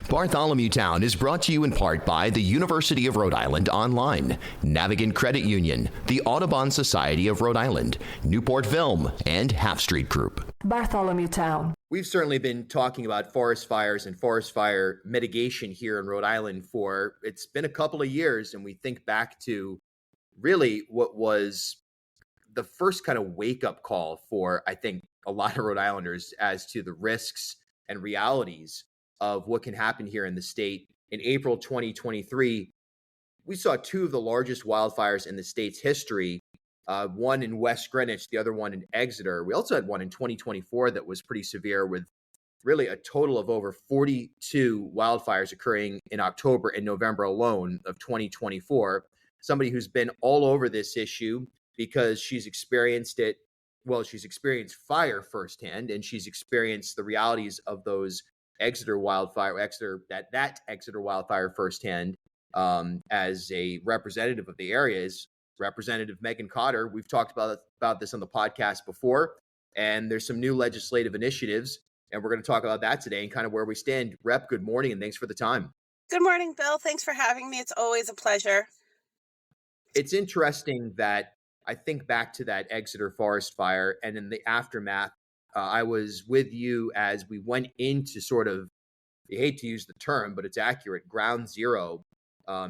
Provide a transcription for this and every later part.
Bartholomew Town is brought to you in part by the University of Rhode Island Online, Navigant Credit Union, the Audubon Society of Rhode Island, Newport Film, and Half Street Group. Bartholomew Town. We've certainly been talking about forest fires and forest fire mitigation here in Rhode Island it's been a couple of years, and we think back to really what was the first kind of wake-up call for, I think, a lot of Rhode Islanders as to the risks and realities of what can happen here in the state. In April 2023, we saw two of the largest wildfires in the state's history, one in West Greenwich, the other one in Exeter. We also had one in 2024 that was pretty severe, with really a total of over 42 wildfires occurring in October and November alone of 2024. Somebody who's been all over this issue because she's experienced it. Well, she's experienced fire firsthand, and she's experienced the realities of those Exeter wildfire firsthand, as a representative of the area is Representative Megan Cotter. We've talked about this on the podcast before, and there's some new legislative initiatives, and we're going to talk about that today and kind of where we stand. Rep, good morning, and thanks for the time. Good morning, Bill. Thanks for having me. It's always a pleasure. It's interesting that I think back to that Exeter forest fire, and in the aftermath, I was with you as we went into sort of, I hate to use the term, but it's accurate, ground zero,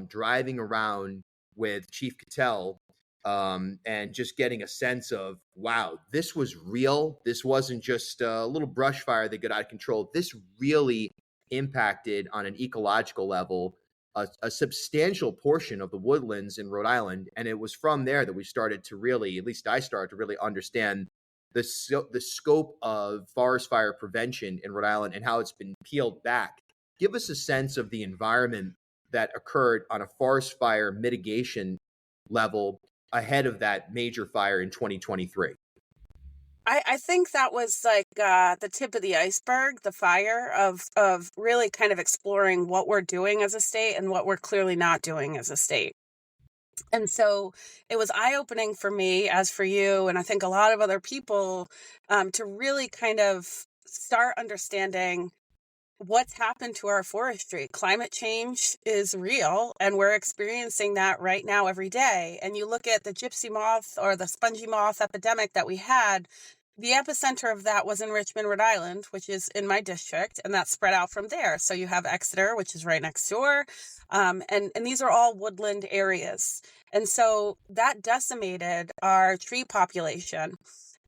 driving around with Chief Cattell, and just getting a sense of, wow, this was real. This wasn't just a little brush fire that got out of control. This really impacted on an ecological level a substantial portion of the woodlands in Rhode Island. And it was from there that we started to really, at least I started to really understand the scope of forest fire prevention in Rhode Island and how it's been peeled back. Give us a sense of the environment that occurred on a forest fire mitigation level ahead of that major fire in 2023. I think that was like the tip of the iceberg, the fire of really kind of exploring what we're doing as a state and what we're clearly not doing as a state. And so it was eye-opening for me, as for you, and I think a lot of other people, to really kind of start understanding what's happened to our forestry. Climate change is real, and we're experiencing that right now every day. And you look at the gypsy moth or the spongy moth epidemic that we had, the epicenter of that was in Richmond, Rhode Island, which is in my district, and that spread out from there. So you have Exeter, which is right next door, and these are all woodland areas. And so that decimated our tree population.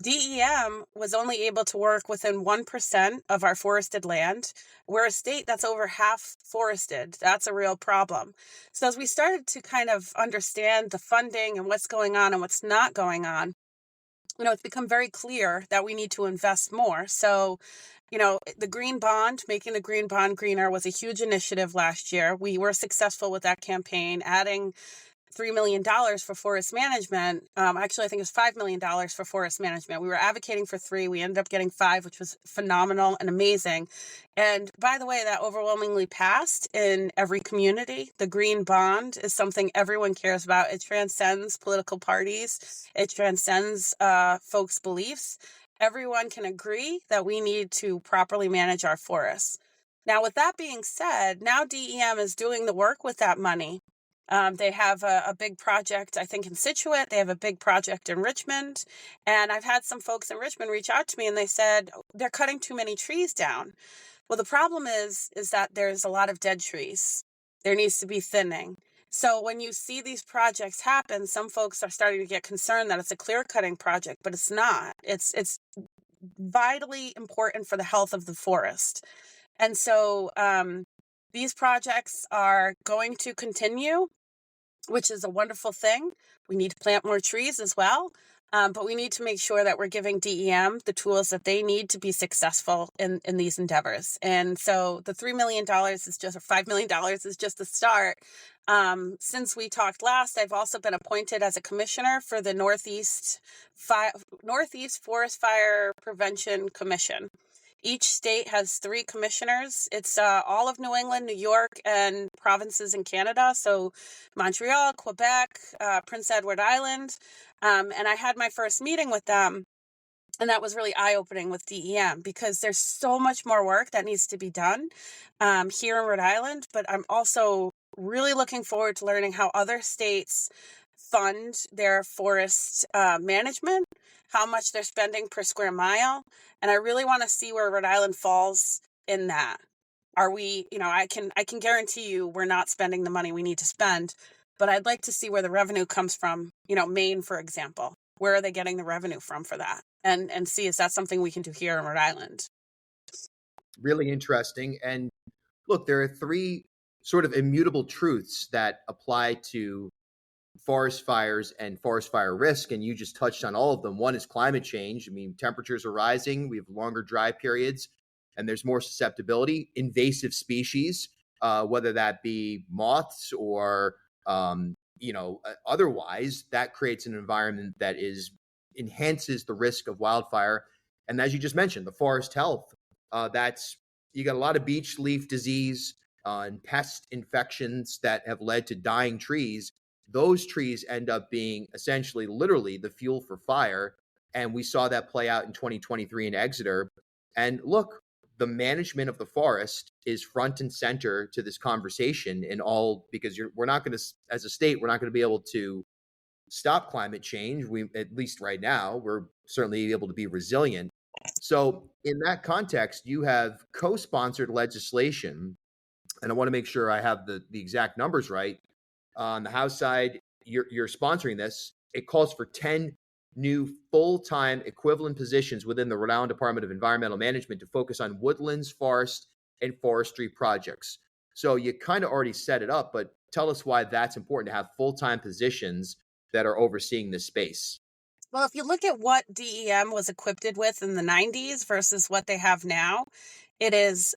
DEM was only able to work within 1% of our forested land. We're a state that's over half forested. That's a real problem. So as we started to kind of understand the funding and what's going on and what's not going on, it's become very clear that we need to invest more. So, the green bond, making the green bond greener, was a huge initiative last year. We were successful with that campaign, adding $3 million for forest management. Actually, I think it was $5 million for forest management. We were advocating for 3. We ended up getting 5, which was phenomenal and amazing. And by the way, that overwhelmingly passed in every community. The green bond is something everyone cares about. It transcends political parties. It transcends folks' beliefs. Everyone can agree that we need to properly manage our forests. Now, with that being said, now DEM is doing the work with that money. They have a big project, I think, in Scituate. They have a big project in Richmond. And I've had some folks in Richmond reach out to me and they said, they're cutting too many trees down. Well, the problem is that there's a lot of dead trees. There needs to be thinning. So when you see these projects happen, some folks are starting to get concerned that it's a clear cutting project, but it's not. It's vitally important for the health of the forest. And so these projects are going to continue, which is a wonderful thing. We need to plant more trees as well. But we need to make sure that we're giving DEM the tools that they need to be successful in these endeavors. And so the $3 million is just, or $5 million is just the start. Since we talked last, I've also been appointed as a commissioner for the Northeast Forest Fire Prevention Commission. Each state has 3 commissioners. It's all of New England, New York, and provinces in Canada. So Montreal, Quebec, Prince Edward Island. And I had my first meeting with them. And that was really eye-opening with DEM, because there's so much more work that needs to be done here in Rhode Island. But I'm also really looking forward to learning how other states fund their forest management, how much they're spending per square mile. And I really want to see where Rhode Island falls in that. Are we, I can guarantee you we're not spending the money we need to spend, but I'd like to see where the revenue comes from. Maine, for example, where are they getting the revenue from for that? And see, is that something we can do here in Rhode Island? Really interesting. And look, there are three sort of immutable truths that apply to forest fires and forest fire risk. And you just touched on all of them. One is climate change. I mean, temperatures are rising. We have longer dry periods and there's more susceptibility. Invasive species, whether that be moths or, otherwise, that creates an environment that enhances the risk of wildfire. And as you just mentioned, the forest health, you got a lot of beech leaf disease and pest infections that have led to dying trees. Those trees end up being essentially literally the fuel for fire. And we saw that play out in 2023 in Exeter. And look, the management of the forest is front and center to this conversation because we're not going to, as a state, we're not going to be able to stop climate change. At least right now, we're certainly able to be resilient. So in that context, you have co-sponsored legislation, and I want to make sure I have the exact numbers right. On the House side, you're sponsoring this. It calls for 10 new full-time equivalent positions within the Rhode Island Department of Environmental Management to focus on woodlands, forest, and forestry projects. So you kind of already set it up, but tell us why that's important to have full-time positions that are overseeing this space. Well, if you look at what DEM was equipped with in the 90s versus what they have now, it is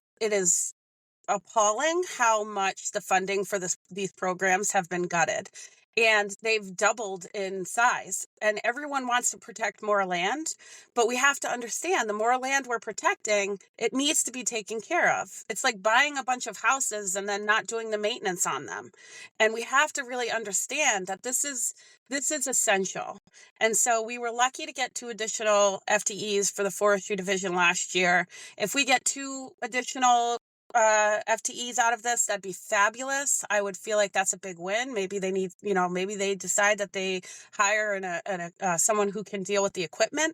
appalling how much the funding for these programs have been gutted. And they've doubled in size. And everyone wants to protect more land. But we have to understand, the more land we're protecting, it needs to be taken care of. It's like buying a bunch of houses and then not doing the maintenance on them. And we have to really understand that this is essential. And so we were lucky to get 2 additional FTEs for the Forestry Division last year. If we get 2 additional FTEs out of this, that'd be fabulous. I would feel like that's a big win. Maybe they need, maybe they decide that they hire someone who can deal with the equipment.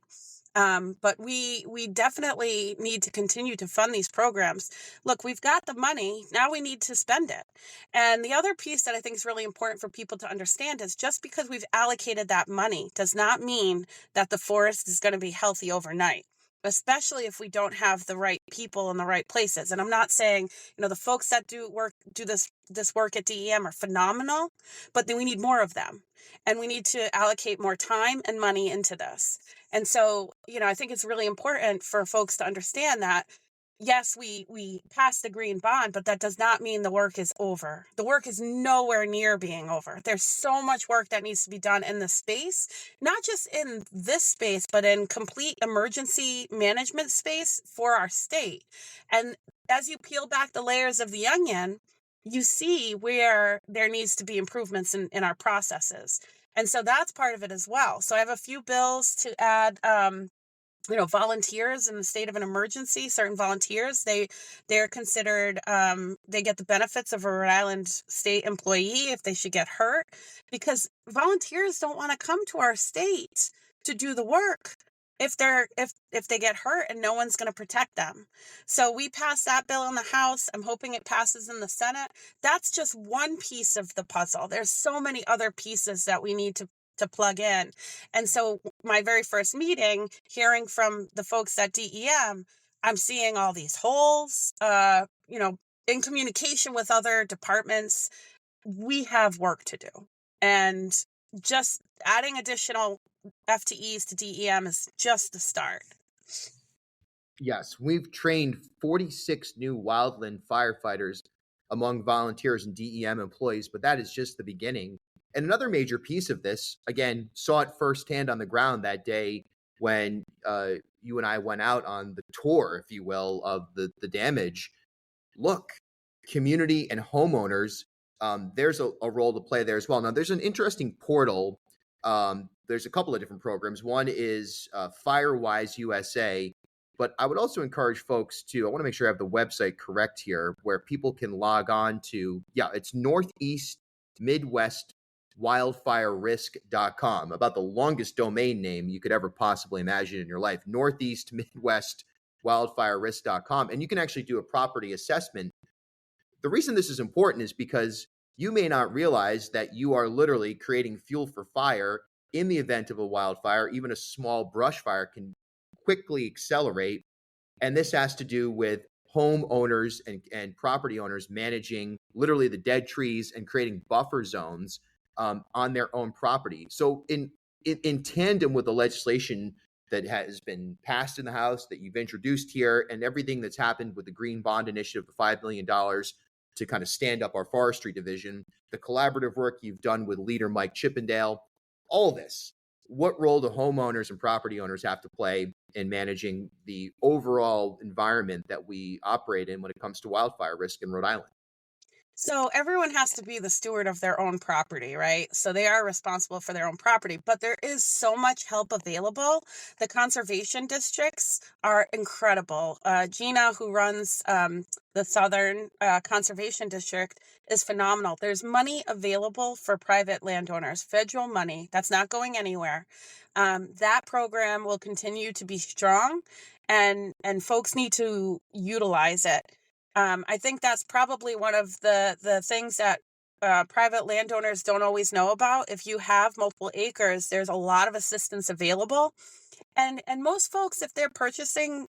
But we definitely need to continue to fund these programs. Look, we've got the money. Now we need to spend it. And the other piece that I think is really important for people to understand is just because we've allocated that money does not mean that the forest is going to be healthy overnight, especially if we don't have the right people in the right places. And I'm not saying, the folks that do this work at DEM are phenomenal, but then we need more of them. And we need to allocate more time and money into this. And so, I think it's really important for folks to understand that, yes, we passed the green bond, but that does not mean the work is over. The work is nowhere near being over. There's so much work that needs to be done in the space, not just in this space, but in complete emergency management space for our state. And as you peel back the layers of the onion, you see where there needs to be improvements in our processes. And so that's part of it as well. So I have a few bills to add, volunteers in the state of an emergency. Certain volunteers, they're considered, they get the benefits of a Rhode Island state employee if they should get hurt, because volunteers don't want to come to our state to do the work if they get hurt and no one's going to protect them. So we passed that bill in the House. I'm hoping it passes in the Senate. That's just one piece of the puzzle. There's so many other pieces that we need to plug in. And so my very first meeting, hearing from the folks at DEM, I'm seeing all these holes, in communication with other departments. We have work to do. And just adding additional FTEs to DEM is just the start. Yes, we've trained 46 new wildland firefighters among volunteers and DEM employees, but that is just the beginning. And another major piece of this, again, saw it firsthand on the ground that day when you and I went out on the tour, if you will, of the damage. Look, community and homeowners, there's a role to play there as well. Now, there's an interesting portal There's a couple of different programs. One is Firewise USA, but I would also encourage folks to, I want to make sure I have the website correct here, where people can log on to, yeah, it's Northeast Midwest wildfirerisk.com, about the longest domain name you could ever possibly imagine in your life. Northeast Midwest wildfirerisk.com. And you can actually do a property assessment. The reason this is important is because you may not realize that you are literally creating fuel for fire in the event of a wildfire. Even a small brush fire can quickly accelerate. And this has to do with homeowners and property owners managing literally the dead trees and creating buffer zones on their own property. So in tandem with the legislation that has been passed in the House, that you've introduced here, and everything that's happened with the Green Bond Initiative, the $5 million to kind of stand up our forestry division, the collaborative work you've done with leader Mike Chippendale, all this, what role do homeowners and property owners have to play in managing the overall environment that we operate in when it comes to wildfire risk in Rhode Island? So everyone has to be the steward of their own property, right? So they are responsible for their own property, but there is so much help available. The conservation districts are incredible. Gina, who runs the Southern Conservation District, is phenomenal. There's money available for private landowners, federal money that's not going anywhere. That program will continue to be strong, and folks need to utilize it. I think that's probably one of the things that private landowners don't always know about. If you have multiple acres, there's a lot of assistance available. And most folks, if they're purchasing,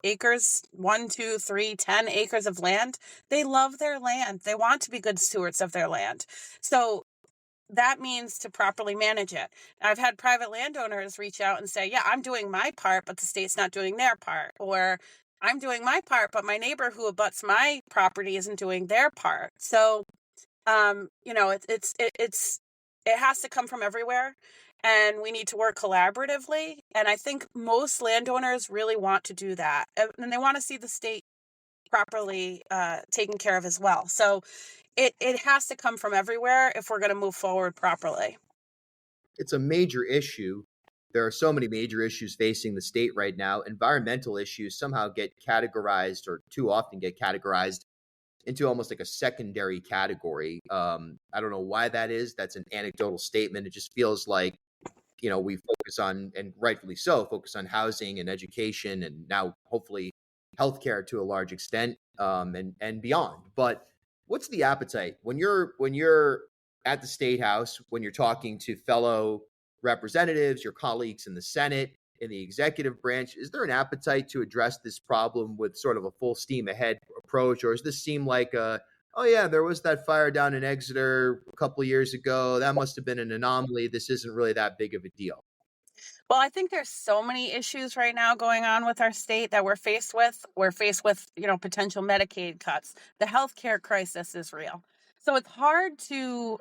acres, 1, 2, 3, 10 acres of land, they love their land. They want to be good stewards of their land. So that means to properly manage it. I've had private landowners reach out and say, yeah, I'm doing my part, but the state's not doing their part. Or I'm doing my part, but my neighbor who abuts my property isn't doing their part. So, it has to come from everywhere, and we need to work collaboratively. And I think most landowners really want to do that, and they want to see the state properly taken care of as well. So it has to come from everywhere if we're going to move forward properly. It's a major issue. There are so many major issues facing the state right now. Environmental issues somehow get categorized, or too often get categorized, into almost like a secondary category. I don't know why that is. That's an anecdotal statement. It just feels like, we focus on, and rightfully so, focus on housing and education, and now hopefully healthcare to a large extent, and beyond. But what's the appetite when you're at the State House, when you're talking to fellow representatives, your colleagues in the Senate, in the executive branch? Is there an appetite to address this problem with sort of a full steam ahead approach? Or does this seem like oh yeah, there was that fire down in Exeter a couple of years ago, that must have been an anomaly, this isn't really that big of a deal? Well, I think there's so many issues right now going on with our state that we're faced with. We're faced with, potential Medicaid cuts. The healthcare crisis is real. So it's hard to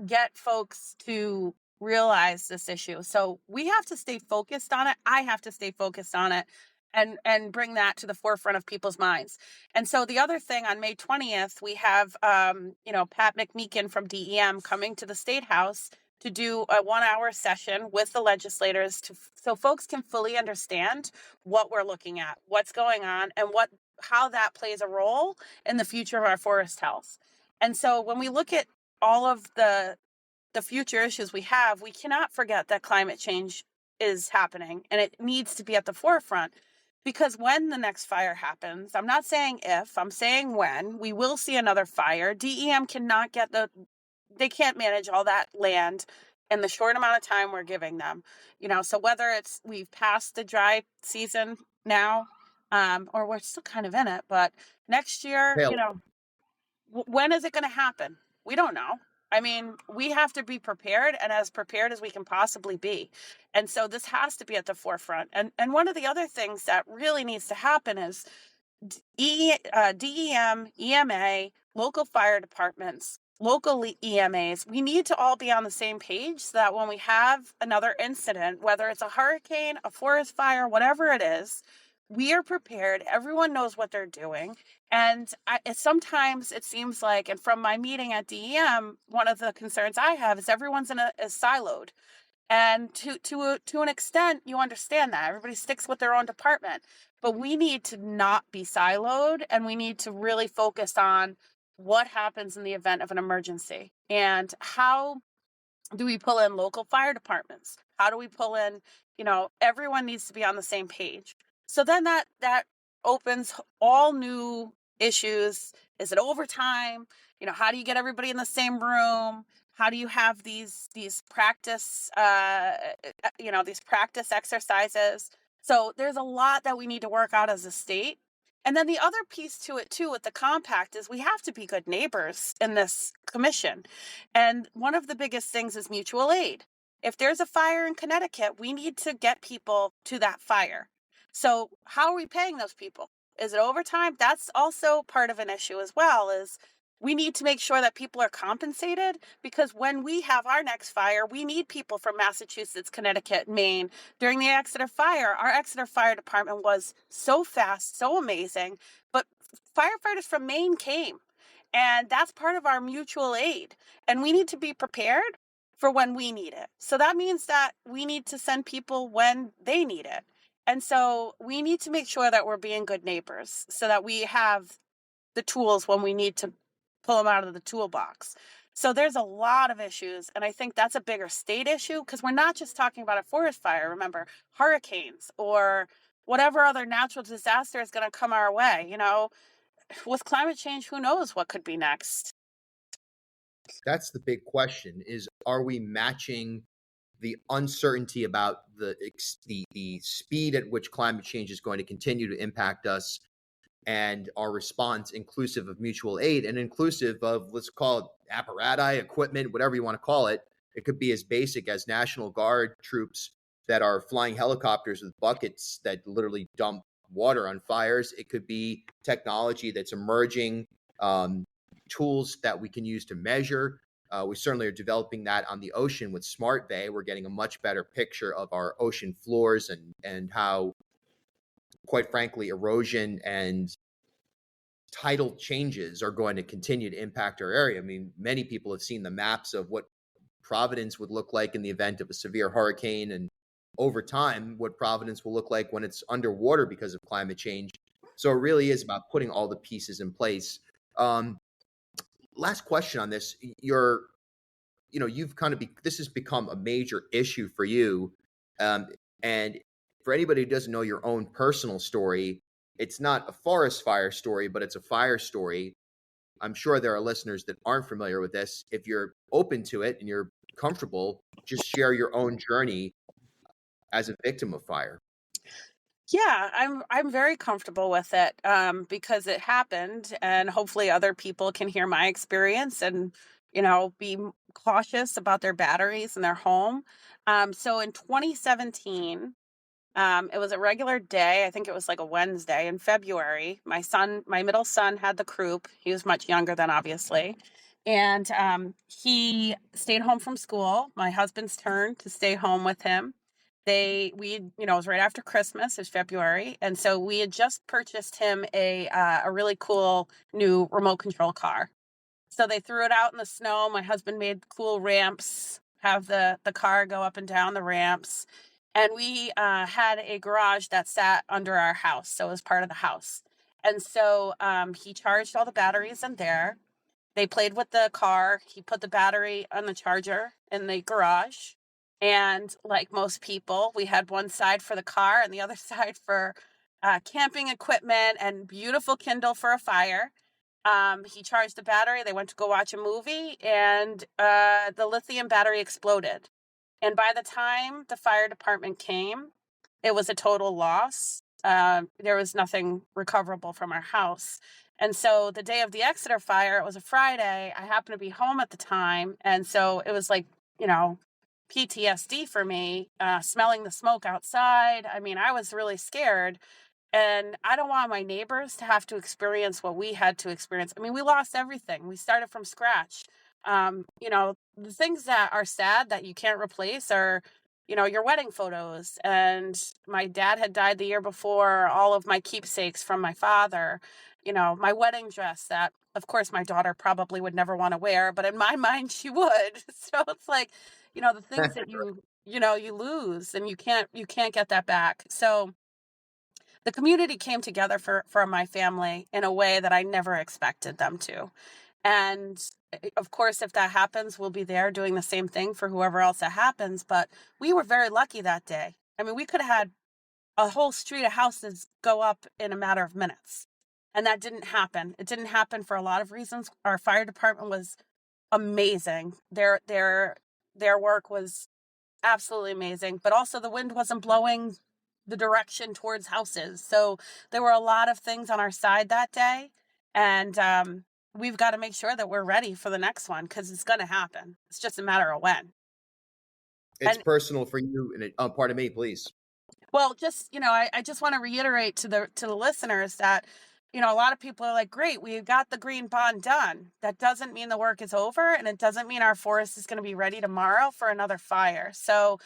get folks to realize this issue. So we have to stay focused on it. I have to stay focused on it and bring that to the forefront of people's minds. And so the other thing, on May 20th, we have Pat McMeekin from DEM coming to the State House to do a 1-hour session with the legislators so folks can fully understand what we're looking at, what's going on, and how that plays a role in the future of our forest health. And so when we look at all of the future issues we have, we cannot forget that climate change is happening, and it needs to be at the forefront, because when the next fire happens, I'm not saying if, I'm saying when, we will see another fire. DEM cannot they can't manage all that land in the short amount of time we're giving them. So whether it's we've passed the dry season now, or we're still kind of in it, but next year, Tail. when is it going to happen? We don't know. I mean, we have to be prepared, and as prepared as we can possibly be. And so this has to be at the forefront. And one of the other things that really needs to happen is DEM, EMA, local fire departments, local EMAs, we need to all be on the same page so that when we have another incident, whether it's a hurricane, a forest fire, whatever it is, we are prepared. Everyone knows what they're doing. And sometimes it seems like, and from my meeting at DEM, one of the concerns I have is everyone's is siloed. And to an extent, you understand that everybody sticks with their own department, but we need to not be siloed, and we need to really focus on what happens in the event of an emergency and how do we pull in local fire departments? How do we pull in, everyone needs to be on the same page. So then that opens all new issues. Is it overtime? How do you get everybody in the same room? How do you have these practice, these practice exercises? So there's a lot that we need to work out as a state. And then the other piece to it too with the compact is we have to be good neighbors in this commission. And one of the biggest things is mutual aid. If there's a fire in Connecticut, we need to get people to that fire. So how are we paying those people? Is it overtime? That's also part of an issue as well, is we need to make sure that people are compensated, because when we have our next fire, we need people from Massachusetts, Connecticut, Maine. During the Exeter fire, our Exeter Fire Department was so fast, so amazing, but firefighters from Maine came. And that's part of our mutual aid. And we need to be prepared for when we need it. So that means that we need to send people when they need it. And so we need to make sure that we're being good neighbors so that we have the tools when we need to pull them out of the toolbox. So there's a lot of issues. And I think that's a bigger state issue, because we're not just talking about a forest fire. Remember, hurricanes or whatever other natural disaster is going to come our way. With climate change, who knows what could be next? That's the big question, is are we matching the uncertainty about the speed at which climate change is going to continue to impact us, and our response inclusive of mutual aid and inclusive of, let's call it apparatus, equipment, whatever you want to call it. It could be as basic as National Guard troops that are flying helicopters with buckets that literally dump water on fires. It could be technology that's emerging, tools that we can use to measure. We certainly are developing that on the ocean with Smart Bay. We're getting a much better picture of our ocean floors and how, quite frankly, erosion and tidal changes are going to continue to impact our area. I mean, many people have seen the maps of what Providence would look like in the event of a severe hurricane, and over time, what Providence will look like when it's underwater because of climate change. So it really is about putting all the pieces in place. Last question on this. You've kind of this has become a major issue for you. And for anybody who doesn't know your own personal story, it's not a forest fire story, but it's a fire story. I'm sure there are listeners that aren't familiar with this. If you're open to it and you're comfortable, just share your own journey as a victim of fire. Yeah, I'm very comfortable with it, because it happened, and hopefully other people can hear my experience and be cautious about their batteries in their home. So in 2017, it was a regular day. I think it was like a Wednesday in February. My middle son had the croup. He was much younger than obviously. And he stayed home from school. My husband's turn to stay home with him. It was right after Christmas, it was February. And so we had just purchased him a really cool new remote control car. So they threw it out in the snow. My husband made cool ramps, have the car go up and down the ramps. And we had a garage that sat under our house. So it was part of the house. And so he charged all the batteries in there. They played with the car. He put the battery on the charger in the garage. And like most people, we had one side for the car and the other side for camping equipment and beautiful Kindle for a fire. He charged the battery. They went to go watch a movie, and the lithium battery exploded. And by the time the fire department came, it was a total loss. There was nothing recoverable from our house. And so the day of the Exeter fire, it was a Friday. I happened to be home at the time. And so it was like, PTSD for me, smelling the smoke outside. I mean, I was really scared. And I don't want my neighbors to have to experience what we had to experience. I mean, we lost everything. We started from scratch. The things that are sad that you can't replace are your wedding photos. And my dad had died the year before, all of my keepsakes from my father, my wedding dress that, of course, my daughter probably would never want to wear, but in my mind, she would. So it's like, the things that you lose and you can't get that back. So the community came together for my family in a way that I never expected them to. And of course, if that happens, we'll be there doing the same thing for whoever else that happens. But we were very lucky that day. I mean, we could have had a whole street of houses go up in a matter of minutes. And that didn't happen. It didn't happen for a lot of reasons. Our fire department was amazing. Their work was absolutely amazing, but also the wind wasn't blowing the direction towards houses. So there were a lot of things on our side that day. And we've got to make sure that we're ready for the next one, because it's going to happen. It's just a matter of when. It's personal for you. And pardon me, please. Well, just, I just want to reiterate to the listeners that, a lot of people are like, great, we got the green bond done. That doesn't mean the work is over, and it doesn't mean our forest is going to be ready tomorrow for another fire. So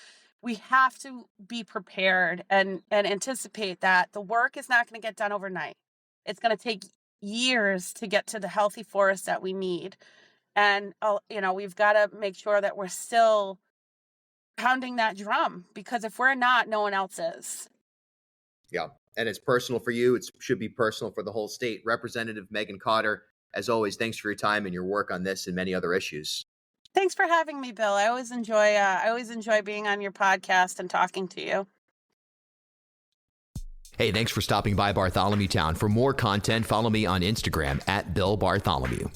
we have to be prepared and anticipate that the work is not going to get done overnight. It's going to take years to get to the healthy forest that we need. And, we've got to make sure that we're still pounding that drum, because if we're not, no one else is. Yeah. And it's personal for you. It should be personal for the whole state. Representative Megan Cotter, as always, thanks for your time and your work on this and many other issues. Thanks for having me, Bill. I always enjoy being on your podcast and talking to you. Hey, thanks for stopping by Bartholomew Town. For more content, follow me on Instagram @Bill Bartholomew.